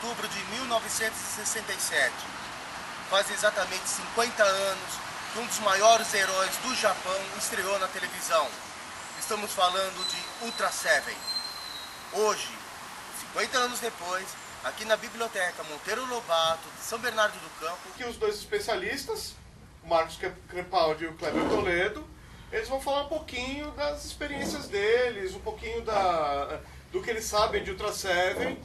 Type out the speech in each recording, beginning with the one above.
outubro de 1967. Faz exatamente 50 anos que um dos maiores heróis do Japão estreou na televisão. Estamos falando de Ultra Seven. Hoje, 50 anos depois, aqui na Biblioteca Monteiro Lobato, de São Bernardo do Campo... Aqui os dois especialistas, o Marcos Crepaldi e o Kleber Toledo, eles vão falar um pouquinho das experiências deles, um pouquinho do que eles sabem de Ultra Seven,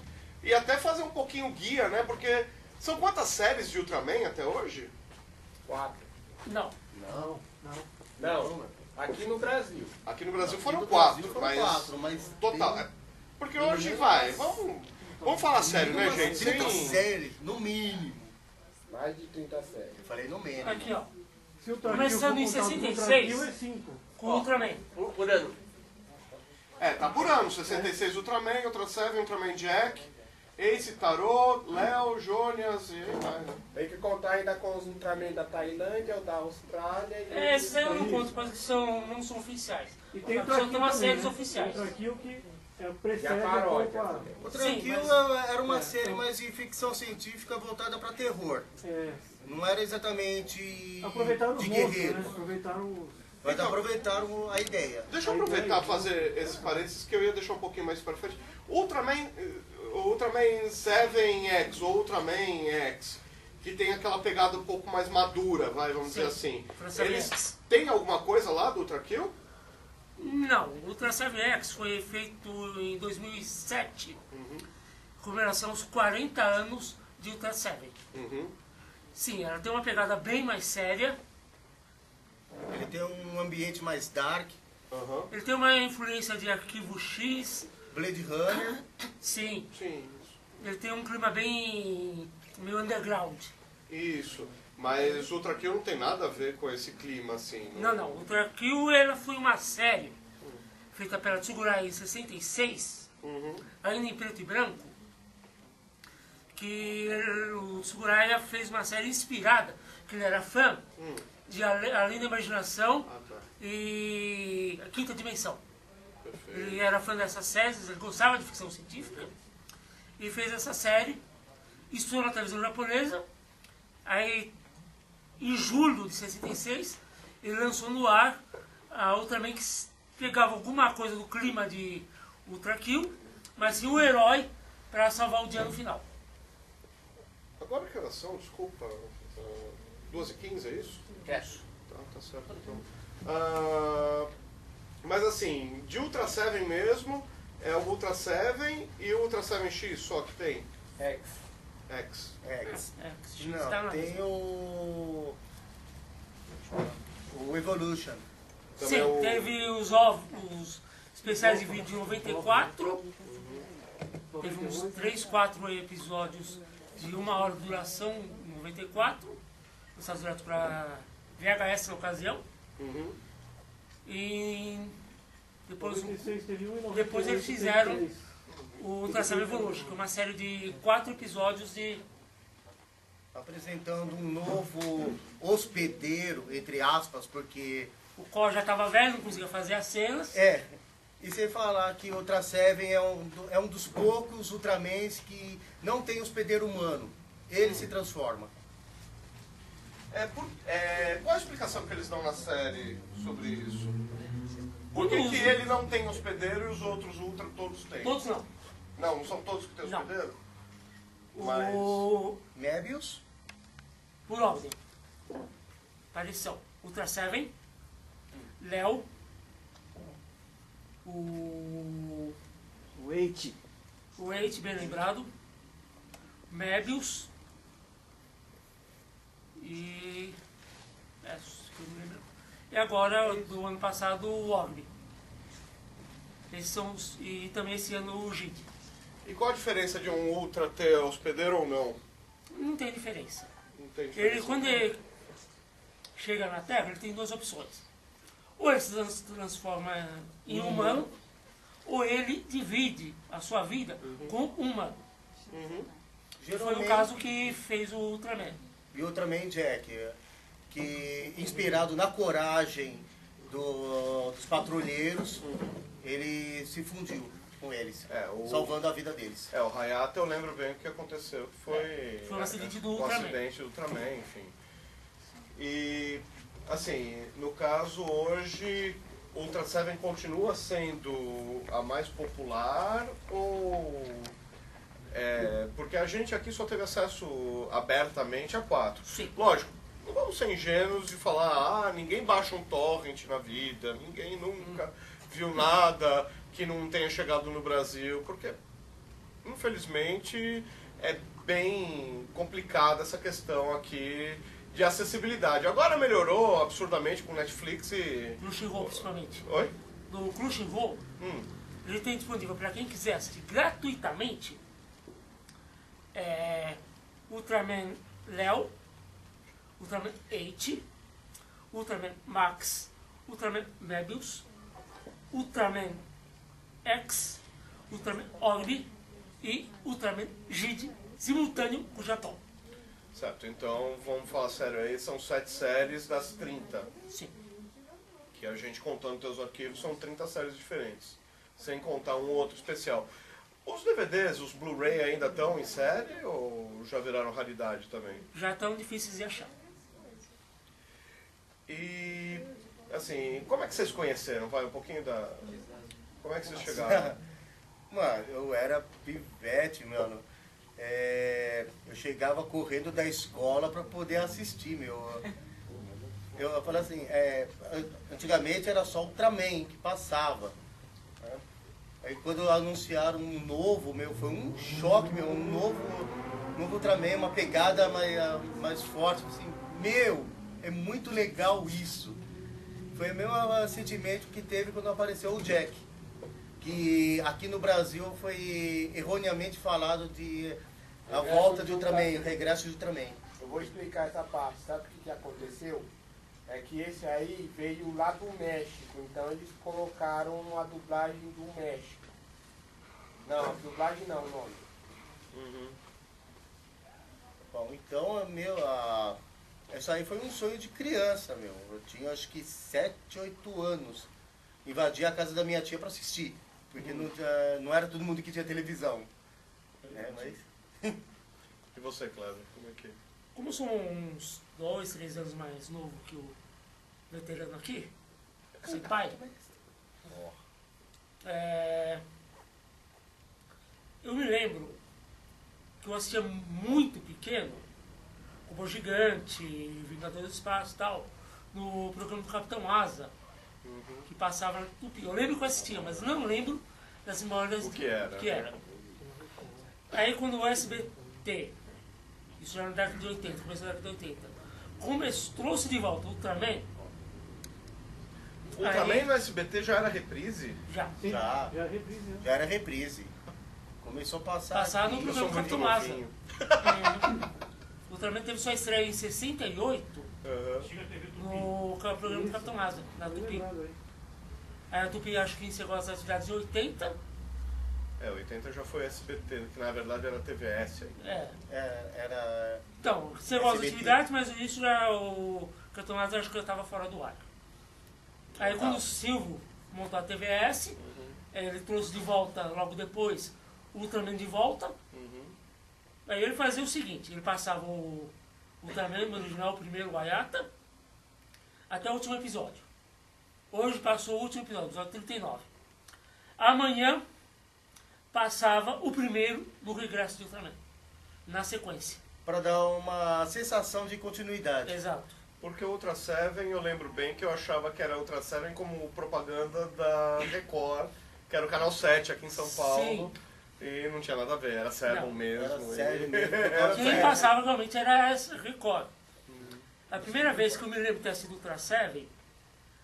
e até fazer um pouquinho guia, né? Porque são quantas séries de Ultraman até hoje? 4. Não. Não. Aqui no Brasil. Aqui no Brasil foram No 4, Brasil foram quatro, mas total. Porque hoje vai, vamos falar sério, né, gente? 30 séries, no mínimo. Mais de 30 séries. Eu falei no mínimo. Aqui, ó. Se o Ultra Começando em Kill for contar o 66. Ultra Kill, é 5. Com o Ultraman. Por ano. Tá por ano. 66 Ultraman, Ultra Seven, Ultraman Jack, Ace, Tarot, Léo, Jônias e aí vai, né? Tem que contar ainda com os Ultraman da Tailândia, o da Austrália e... Esses aí eu não conto, porque não são oficiais. E tem Só Ultra tem Kill umas também, séries né? oficiais. Ultra Kill que E precede a paródia um pouco também. O Sim, Tranquilo era uma série mais de ficção científica voltada para terror. Não era exatamente Aproveitaram os de monstros, guerreiro. né? Aproveitaram os... Mas aproveitaram a ideia. Deixa eu aproveitar e fazer esse parênteses que eu ia deixar um pouquinho mais para frente. Ultraman 7X ou Ultraman X, que tem aquela pegada um pouco mais madura, vamos dizer assim. Eles têm alguma coisa lá do Ultra Kill? Não, o Ultra 7X foi feito em 2007, comemoração aos 40 anos de Ultra 7. Sim, ela tem uma pegada bem mais séria, Ele tem um ambiente mais dark, ele tem uma influência de Arquivo X, Blade Runner. sim, Sim, ele tem um clima bem meio underground. isso. Mas o Ultra Kill não tem nada a ver com esse clima assim. Não, o Ultra Kill ela foi uma série feita pela Tsugurai em 66, ainda em preto e branco, que o Tsuburaya fez uma série inspirada, que ele era fã de Além da Imaginação e A Quinta Dimensão. Perfeito. Ele era fã dessas séries, ele gostava de ficção científica, e fez essa série, estudou na televisão japonesa, aí em julho de 66, ele lançou no ar a Ultraman que pegava alguma coisa do clima de Ultra Kill, mas sim o herói para salvar o dia no final. Agora que horas são? Desculpa. 2h15, é isso? Tá certo então. Mas assim, de Ultra 7 mesmo, é o Ultra 7 e o Ultra 7X só que tem? X. X. Não, tem o Evolution. Também Sim, o- teve os especiais de vídeo de 94, teve uns 3, 4 episódios de 1 hora de duração em 94, lançados direto para VHS na ocasião, e depois, 96 teve um e 98 depois eles teve fizeram 3. o Ultra Seven Evolution, que é uma série de 4 episódios de... Apresentando um novo hospedeiro, entre aspas, porque... O Cor já estava velho, não conseguia fazer as cenas. E sem falar que o Ultra Seven é um dos poucos Ultramans que não tem hospedeiro humano. Ele se transforma. Qual a explicação que eles dão na série sobre isso? Por que, Todos. que ele não tem hospedeiro e os outros Ultra todos têm? Todos não. Não são todos que têm Não. hospedeiro? Mas... O... Mebius, Por ordem. Aparição. Ultra Seven, Léo, o Wait. 8, bem lembrado, Mebius e... acho que eu não lembro. E agora, do ano passado, o Ogni. Esses são os... E também esse ano o Jid. E qual a diferença de um Ultra ter hospedeiro ou não? Não tem diferença. Não tem Ele, diferença. quando ele chega na Terra, ele tem duas opções. Ou ele se transforma em humano, ou ele divide a sua vida com um humano. Que foi o caso que fez o Ultraman. e Ultraman Jack, que inspirado na coragem dos patrulheiros, ele se fundiu. com eles, É, salvando a vida deles. O Hayata eu lembro bem o que aconteceu, que foi... Foi um acidente do um Ultraman. acidente do Ultraman, enfim. E, assim, no caso hoje, Ultra Seven continua sendo a mais popular ou... porque a gente aqui só teve acesso abertamente a 4. Sim. Lógico, não vamos ser ingênuos de falar, ninguém baixa um torrent na vida, ninguém nunca viu nada que não tenha chegado no Brasil, porque, infelizmente, é bem complicada essa questão aqui de acessibilidade. Agora melhorou absurdamente com Netflix e... Crunchyroll, principalmente. Oi? No Crunchyroll, ele tem disponível para quem quiser assistir gratuitamente Ultraman Léo, Ultraman 8, Ultraman Max, Ultraman Mebius, Ultraman X, Ultraman Orb e Ultraman Jid, simultâneo com o Japão. Certo, então vamos falar sério aí, são 7 séries das 30. Sim. Que a gente contando teus arquivos são 30 séries diferentes, sem contar um outro especial. Os DVDs, os Blu-ray ainda estão em série ou já viraram raridade também? Já estão difíceis de achar. E, assim, como é que vocês conheceram? Vai um pouquinho da... Como é que vocês chegaram? Mano, eu era pivete, mano. Eu chegava correndo da escola pra poder assistir, meu. Eu falo assim, antigamente era só Ultraman que passava. Né? Aí quando anunciaram um novo, meu, foi um choque, meu, um novo Ultraman, uma pegada mais forte, assim, meu, é muito legal isso. Foi o mesmo sentimento que teve quando apareceu o Jack, que aqui no Brasil foi erroneamente falado de a volta de Ultraman, o regresso de Ultraman. Eu vou explicar essa parte. Sabe o que aconteceu? É que esse aí veio lá do México, então eles colocaram a dublagem do México. Não, a dublagem não, o nome. Bom, então, meu, essa aí foi um sonho de criança, meu. Eu tinha acho que 7, 8 anos. Invadi a casa da minha tia para assistir, porque não era todo mundo que tinha televisão. Mas... E você, Cleber, como é que... Como eu sou uns 2, 3 anos mais novo que o veterano aqui, sem pai, eu me lembro que eu assistia muito pequeno, Robô Gigante, Vingadores do Espaço e tal, no programa do Capitão Asa, que passava na Tupi. Eu lembro que eu assistia, mas não lembro das memórias O que era. Aí quando o SBT, isso já na década de 80, começo da década de 80, trouxe de volta o Ultraman. Ultraman no SBT já era reprise? Já. Sim, Já. Já reprise, né? Já era reprise. Começou a passar. Passar no aqui. Eu sou programa muito Capitão Asa. novinho. O Ultraman teve sua estreia em 68 no programa do Capitão Asa, na Tô Tupi. lembrado aí. Aí a Tupi acho que encerrou as atividades em 80. 80 já foi SBT, que na verdade era TVS aí. Era. Então, encerrou as SBT. atividades, mas isso já o Capitão Asa acho que eu estava fora do ar. Aí quando o Silvio montou a TVS, ele trouxe de volta logo depois o Ultraman de volta. Aí ele fazia o seguinte, ele passava o Ultraman no original, o primeiro, o Hayata, até o último episódio. Hoje passou o último episódio, episódio 39. Amanhã passava o primeiro do regresso de Ultraman, na sequência. Para dar uma sensação de continuidade. Exato. Porque o Ultra Seven, eu lembro bem que eu achava que era Ultra Seven como propaganda da Record, que era o canal 7 aqui em São Paulo. E não tinha nada a ver, era Seven Não, mesmo. Era e- sério mesmo. Quem passava realmente era essa Record. A primeira vez que eu me lembro de ter sido Ultra Seven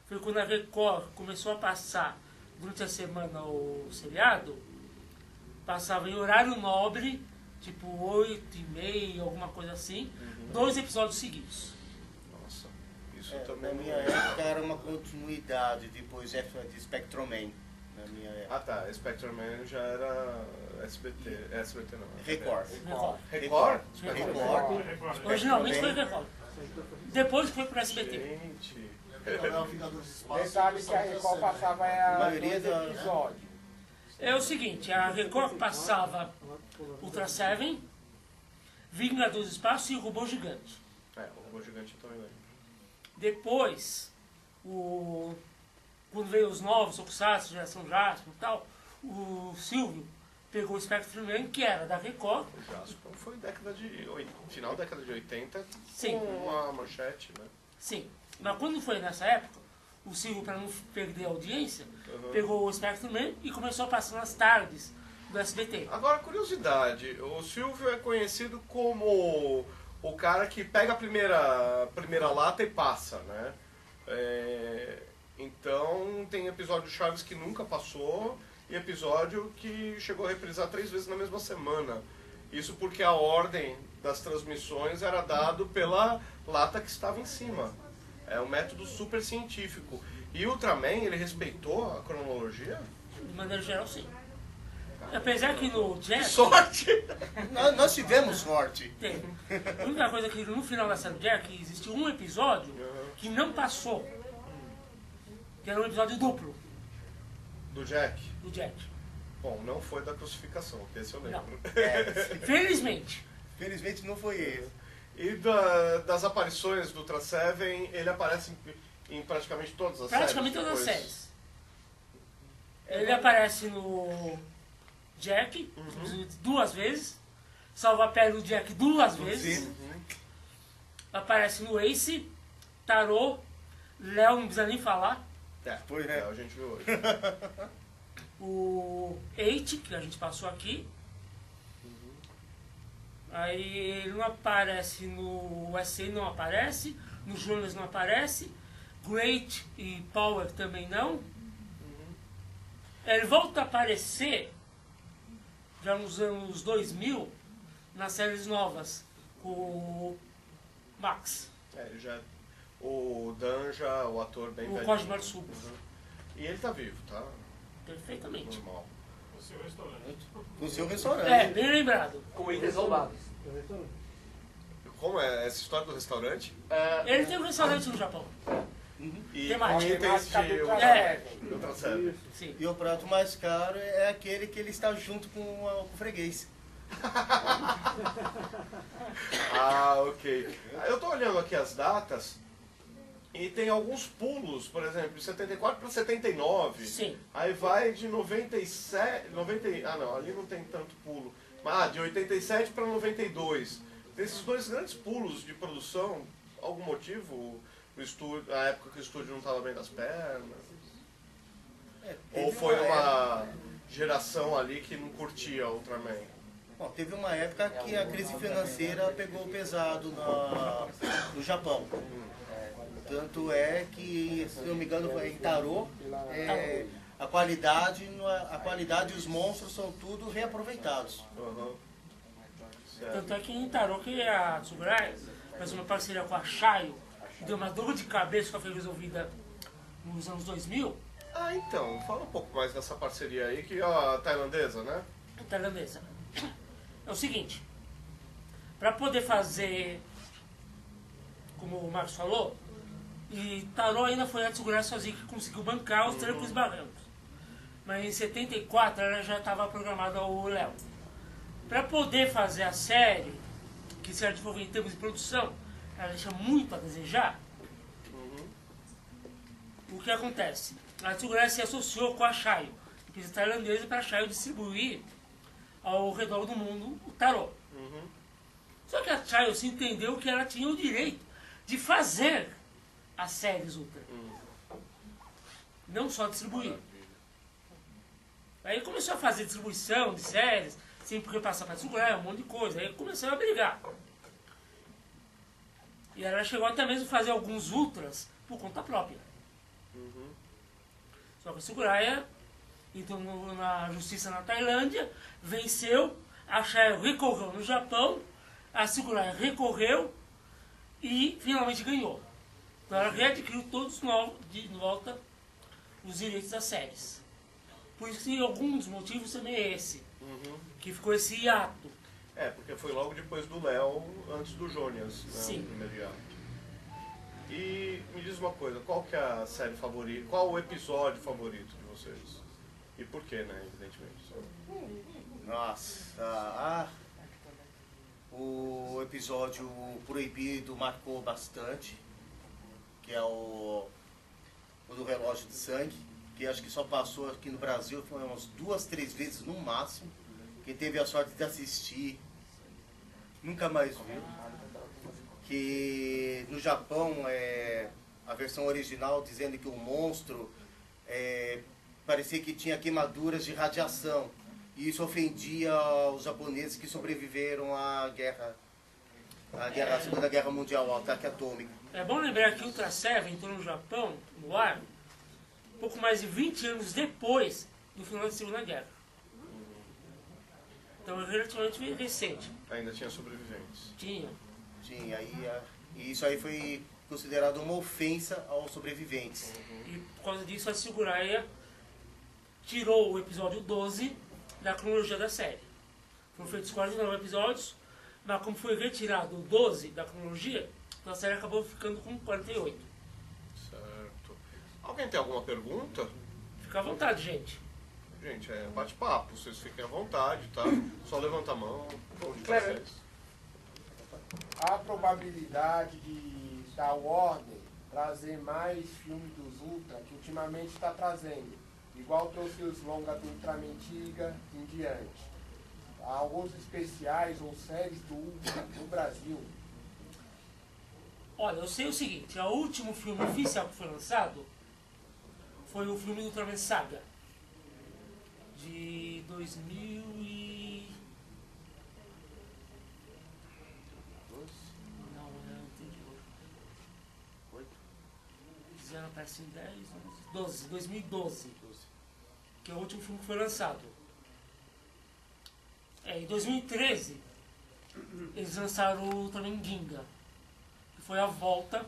foi quando a Record começou a passar durante a semana o seriado, passava em horário nobre, tipo 8h30, alguma coisa assim, 2 episódios seguidos. Nossa, isso Na também minha época era uma continuidade depois de Spectrum Man. Na minha época. Ah tá, Spectre Man já era SBT. SBT não. Record. Record. Record? Record. Originalmente foi Record. Depois foi pro SBT. Gente. Detalhe que a Record passava A maioria dois da- episódios. É o seguinte, a Record passava Ultra Seven, Vingadores do Espaço e o Robô Gigante. É, o Robô Gigante eu também lembro. Depois, quando veio os novos, Tokusatsu, Geração Jasper e tal, o Silvio pegou o Spectrum Man, que era da Record. O Jasper foi final da década de 80, Sim. com a Manchete, né? Sim, mas quando foi nessa época, o Silvio, para não perder a audiência, pegou o Spectrum Man e começou a passar nas tardes do SBT. Agora, curiosidade, o Silvio é conhecido como o cara que pega a primeira lata e passa, né? Então, tem episódio de Chaves que nunca passou e episódio que chegou a reprisar 3 vezes na mesma semana. Isso porque a ordem das transmissões era dado pela lata que estava em cima. É um método super científico. E o Ultraman, ele respeitou a cronologia? De maneira geral, sim. Apesar que no Que Jack... sorte! Nós tivemos sorte. Tem. A única coisa é que no final da série Jack existiu um episódio que não passou. Que era um episódio duplo Do Jack? do Jack. Bom, não foi da crucificação, esse eu lembro. Felizmente. Felizmente não foi esse. E das aparições do Ultra Seven, ele aparece em praticamente todas as Praticamente séries? todas as depois? séries. Ele aparece no Jack 2 vezes. Salva a pele do Jack 2 vezes. Aparece no Ace, Tarô, Léo, não precisa nem falar. Foi, né? A gente viu hoje. O 8, que a gente passou aqui. Aí ele não aparece no SA, não aparece. No Jonas não aparece. Great e Power também não. Ele volta a aparecer já nos anos 2000 nas séries novas com o Max, Ele já... O Dan já, o ator bem o velhinho. Cosmo Marsuco. E ele tá vivo, tá? Perfeitamente. Normal. No seu restaurante. Bem lembrado. Com itens roubados. Como é essa história do restaurante? Ele tem um restaurante no Japão. E Temática. com itens de Ultra Seven. Sim. E o prato mais caro é aquele que ele está junto com o freguês. Ok. Eu tô olhando aqui as datas e tem alguns pulos, por exemplo, de 74 para 79. Sim. Aí vai de 97... não, ali não tem tanto pulo. Mas de 87 para 92. Tem esses 2 grandes pulos de produção. Algum motivo? O estúdio, a época que o estúdio não estava bem das pernas? Ou foi uma geração ali que não curtia Ultraman? Bom, teve uma época que a crise financeira pegou pesado no Japão. Tanto é que, se não me engano, em Tarô, a qualidade e os monstros são tudo reaproveitados. Tanto é que em Tarô que a Tsuburaya fez uma parceria com a Shayo, que deu uma dor de cabeça que foi resolvida nos anos 2000, Então, fala um pouco mais dessa parceria aí, que é a tailandesa, né? tailandesa. É o seguinte, para poder fazer, como o Marcos falou, e Tarô ainda foi a Tsuburaya sozinha que conseguiu bancar os trancos e barrancos. Mas em 74 ela já estava programada o Léo. Para poder fazer a série, que se desenvolver em termos de produção, ela deixa muito a desejar. O que acontece? A Tsuburaya se associou com a Shayo, empresa tailandesa, para a Shayo distribuir ao redor do mundo o Tarô. Só que a Shayo se entendeu que ela tinha o direito de fazer as séries Ultra. Não só distribuir. Aí começou a fazer distribuição de séries, sempre repassar para a Tsuburaya, um monte de coisa. Aí começaram a brigar. E ela chegou até mesmo a fazer alguns Ultras por conta própria. Só que a Tsuburaya entrou na justiça na Tailândia, venceu, a Shayo recorreu no Japão, a Tsuburaya recorreu e finalmente ganhou. Então ela readquiriu todos de volta os direitos das séries. Por isso que algum dos motivos também é esse, que ficou esse hiato. Porque foi logo depois do Léo, antes do Jônias, né? Sim. O primeiro hiato. E me diz uma coisa, qual que é a série favorita, qual o episódio favorito de vocês? E por quê, né, evidentemente. Nossa, o episódio proibido marcou bastante, que é o do relógio de sangue, que acho que só passou aqui no Brasil, foi umas 2, 3 vezes no máximo. Quem teve a sorte de assistir nunca mais viu. Que no Japão, a versão original dizendo que o monstro parecia que tinha queimaduras de radiação. E isso ofendia os japoneses que sobreviveram à Segunda Guerra Mundial, ao ataque atômico. É bom lembrar que o Ultra Seven entrou no Japão, no ar, pouco mais de 20 anos depois do final da Segunda Guerra. Então é relativamente recente. Ainda tinha sobreviventes. Tinha. E isso aí foi considerado uma ofensa aos sobreviventes. E por causa disso a Siguraia tirou o episódio 12 da cronologia da série. Foram feitos 49 episódios, mas como foi retirado o 12 da cronologia, a série acabou ficando com 48. Certo. Alguém tem alguma pergunta? Fica à vontade, gente. Gente, é bate-papo, vocês fiquem à vontade, tá? Só levanta a mão, onde Cleber. vocês. A probabilidade da Warner trazer mais filmes dos Ultra, que ultimamente está trazendo, igual trouxe os longas do Ultraman Tiga em diante, alguns especiais ou séries do Ultra no Brasil. Olha, eu sei o seguinte, o último filme oficial que foi lançado foi o filme do Ultraman Saga, de 2000 e... Não, é anterior. 8? Fizeram parece em 10, 11, 2012. Que é o último filme que foi lançado. Em 2013, eles lançaram o Ultraman Ginga, que foi a volta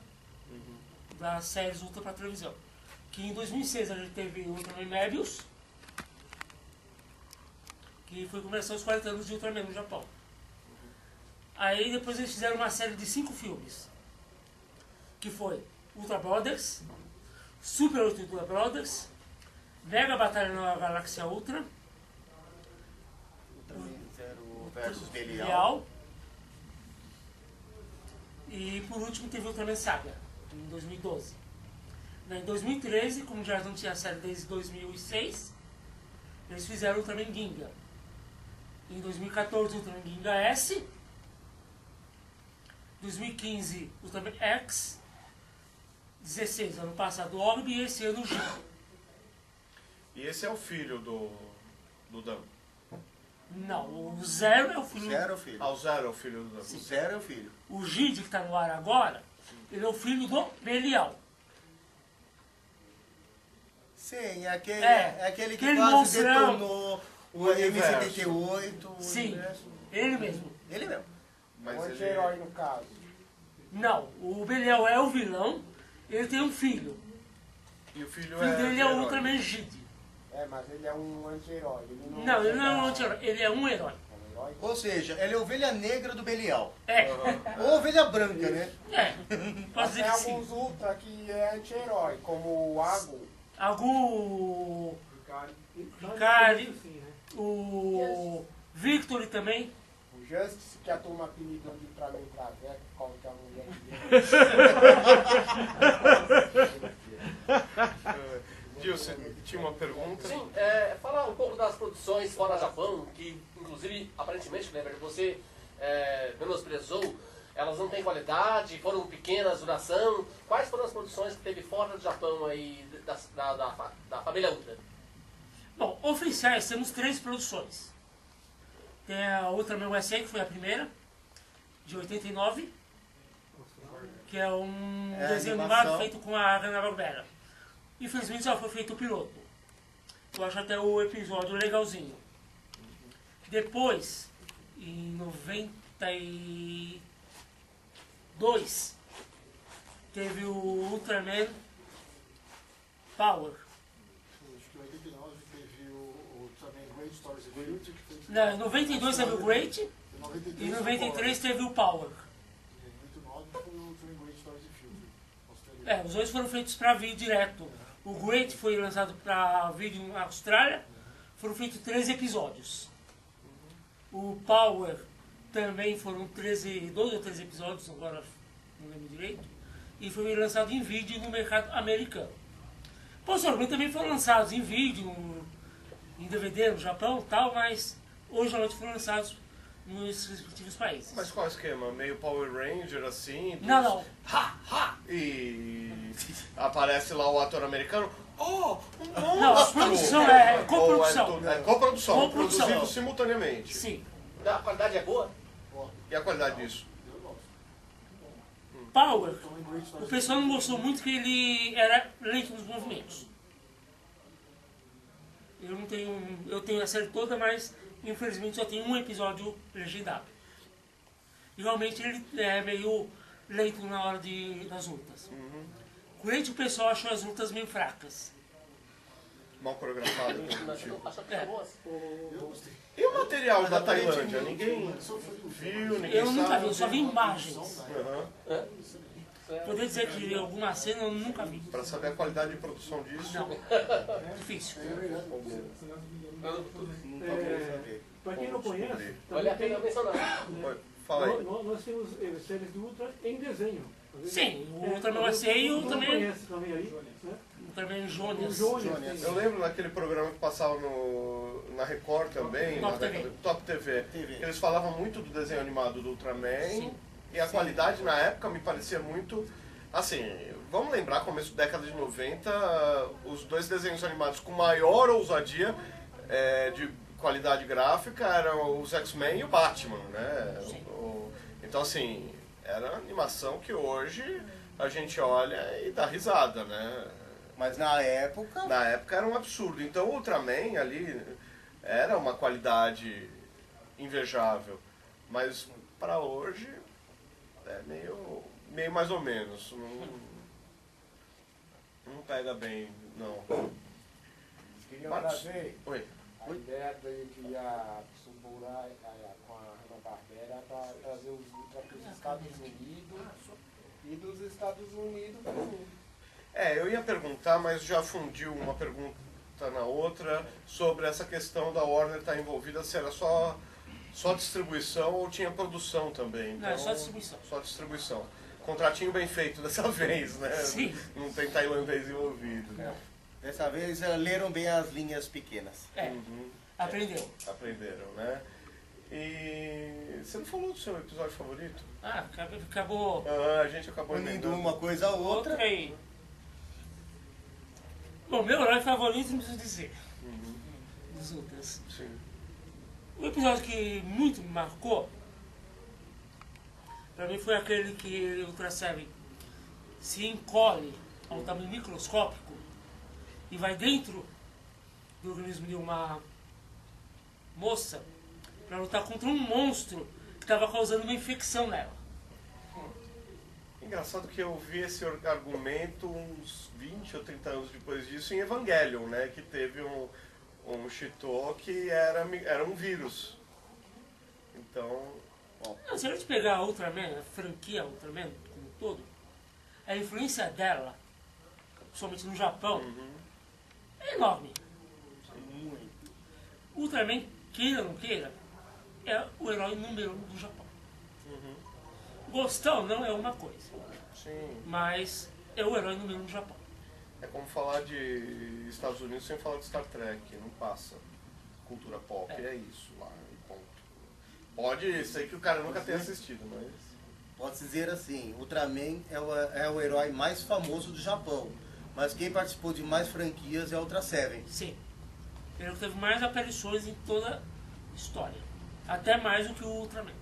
das séries Ultra para televisão. Que em 2006 a gente teve o Ultraman Mebius, que foi começar os 40 anos de Ultraman no Japão. Aí depois eles fizeram uma série de 5 filmes, que foi Ultra Brothers, Super Ultra Brothers, Mega Batalha na Galáxia Ultra, Ultraman Zero versus Belial. Belial, e por último teve Ultraman Saga, em 2012. Em 2013, como já não tinha série desde 2006, eles fizeram Ultraman Ginga. Em 2014, Ultraman Ginga S. 2015, Ultraman X. 16, ano passado, Orb, e esse ano, G. E esse é o filho do Dan. Não, o Zero é o filho. Zero é o filho. Ah, o Zero é o filho do Dan. O Zero é o filho. O Gide, que está no ar agora, ele é o filho do Belial. Sim, é aquele, É, aquele que aquele quase monstrão. detonou o universo. M78. o Sim, universo. ele mesmo. Ele mesmo. Mas Um ele... anti-herói no caso. Não, o Belial é o vilão, ele tem um filho. E o filho O filho dele é o herói. Ultraman Gide. Mas ele é um anti-herói. Não, ele não é um anti-herói, ele é um herói. É um herói? Ou seja, ele é a ovelha negra do Belial. É, Ou ovelha branca, né? posso Mas dizer tem que sim. alguns Ultra que é anti-herói, como o Ago. Algum... Ricardo, Ricardo. sim, né? O Victory também. O Justice, que a turma apelidou de Ultraman Traveco, como que é a mulher dele. Dilson, tinha uma pergunta? Sim, falar um pouco das produções fora Japão, que inclusive, aparentemente, Kleber, você menosprezou, elas não têm qualidade, foram pequenas, duração. Quais foram as produções que teve fora do Japão aí, da família Ultra? Bom, oficiais temos 3 produções. Tem a Ultraman USA, que foi a primeira, de 89, que é um É, desenho animação. animado feito com a Hanna-Barbera. Infelizmente só foi feito o piloto. Eu acho até o episódio legalzinho. Depois, em 92, teve o Ultraman Power. Acho que em 89 teve o também Great Stories of Future, que foi... Não, em 92 teve o Great e em 93 teve o Power. Em 89 foi o também Great Stories of Future. Australiano. Os dois foram feitos para vídeo direto. O Great foi lançado para vídeo na Austrália foram feitos 13 episódios. O Power também foram 12 ou 13 episódios, agora não lembro direito. E foi lançado em vídeo no mercado americano. Posteriormente também foram lançados em vídeo, em DVD no Japão e tal, mas hoje foram lançados nos respectivos países. Mas qual é o esquema? Meio Power Ranger, assim? Não. E aparece lá o ator americano. Oh, um monstro! Não, a produção é coprodução. É coprodução, Coprodução. produzido simultaneamente. Sim. A qualidade é boa? E a qualidade disso? Power, o pessoal não gostou muito que ele era lento nos movimentos. Eu tenho a série toda, mas infelizmente só tem um episódio legendado. E realmente ele é meio lento na hora das lutas. Curente, o pessoal achou as lutas meio fracas. Mal coreografado. Acho que tá boa. E o material da Tailândia? Ninguém viu, ninguém Eu nunca vi, sabe. eu só vi imagens. Uhum. Poder dizer que alguma cena eu nunca vi. Pra saber a qualidade de produção disso. Não, difícil. Para quem não conhece, Vale a também pena tem, mencionar. Oi, fala aí. nós temos séries de Ultra em desenho. Sim, o Ultraman USA e o Todo mundo Ultraman, conhece também aí, né? Ultraman O Jonas. Jones. Eu lembro naquele programa que passava na Record também, Top na TV. década- Top TV. Eles falavam muito do desenho animado do Ultraman. Sim. E a qualidade na época me parecia muito... Assim, vamos lembrar, começo da década de 90, os dois desenhos animados com maior ousadia de qualidade gráfica eram os X-Men e o Batman, né? Então, assim, era uma animação que hoje a gente olha e dá risada, né? Mas na época... Na época era um absurdo. Então o Ultraman ali era uma qualidade invejável. Mas para hoje é meio mais ou menos. Não pega bem, não. Queria Marcos? trazer Oi. a ideia de criar a Tsubura com a Hanna-Barbera para trazer os Ultra para os Estados Unidos e dos Estados Unidos para o mundo. Eu ia perguntar, mas já fundiu uma pergunta na outra sobre essa questão da Warner estar envolvida, se era só distribuição ou tinha produção também. Não, é só distribuição. Só distribuição. Contratinho bem feito dessa vez, né? Sim. Não tem tailandês envolvido. Dessa vez leram bem as linhas pequenas. Aprendeu. Aprenderam, né? E você não falou do seu episódio favorito? Acabou A gente acabou Unindo emendando. uma coisa a outra. outra aí. Bom, meu herói favorito, não preciso dizer. Dos outros. Sim. O episódio que muito me marcou, pra mim, foi aquele que o Ultra Seven se encolhe ao tamanho microscópico e vai dentro do organismo de uma moça para lutar contra um monstro que estava causando uma infecção nela. Engraçado que eu vi esse argumento uns 20 ou 30 anos depois disso em Evangelion, né? Que teve um Chitô que era um vírus. Então... Não, se a gente pegar a Ultraman, a franquia Ultraman como um todo, a influência dela, somente no Japão, é enorme. O Ultraman, queira ou não queira, é o herói número 1 do Japão. Gostar ou não é uma coisa, Sim. mas é o herói número 1 do Japão. É como falar de Estados Unidos sem falar de Star Trek, não passa. Cultura pop é isso lá, e ponto. Pode ser que o cara nunca tenha assistido, mas... Pode-se dizer assim, Ultraman é o herói mais famoso do Japão. Mas quem participou de mais franquias é o Ultra Seven. Sim. Ele teve mais aparições em toda a história. Até mais do que o Ultraman.